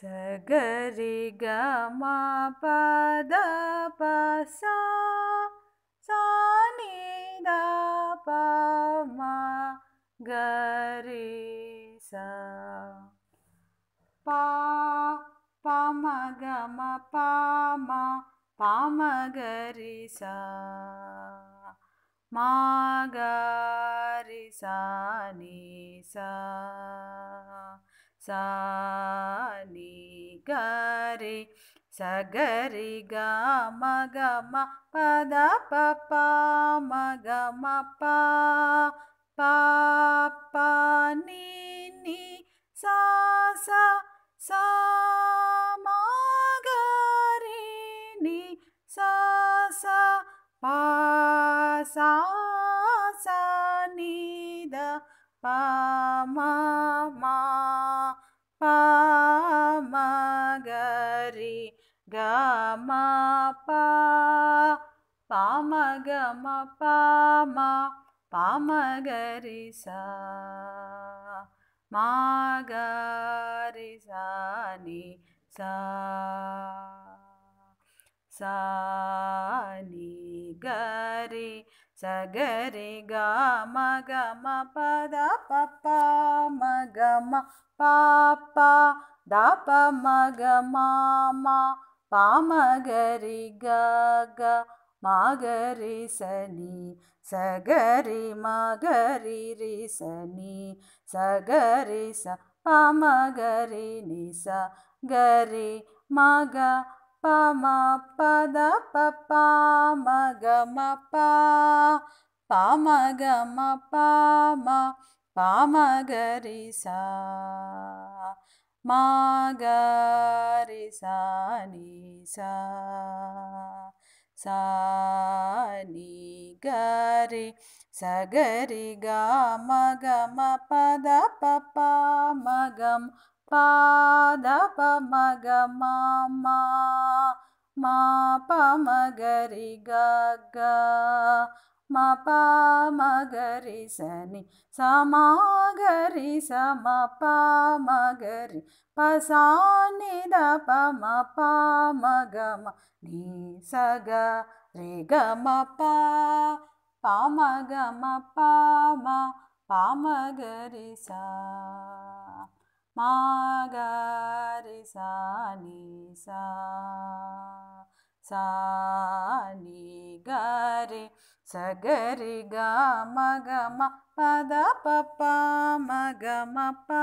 சகரி comma பத பசா சானிதா பமா கரிசா பா பமகம பாமா பாமகரிசா மாகரிசா நீசா சானி கரி சகரி கம கம பத பப மகம பா பா நீ நீ சா சா சா மகரி நீ சா சா பா சா சா நீ த பா மா மா பா மகரி கமா பா பாமகம பாமா பாமகரிசா மாகரிசா நீ சா சானி கரி சகரி கம கம பத பப மகம பாப்பா தப மகமாமா பாமகரி கக மகரி சனி சகரி மகரி ரிசனி சகரி ச பாமகரி நிச கரி மக பம பத பப மகம பா பாமகம பாம பாமகரிசா மாகரிசா நீசா சானி கரி சகரி கம கம பத பப மகம் பாத பமகமாமா மா பமகரி கக மா பமகரி சனி சமகரி சம பமகரி பசானி த பம பமகம நீ சக ரி கம பா பாமகம பாம பாமகரிசா மாகரிசா நீசா சானி கரி சகரி கம கம பத பப மகம பா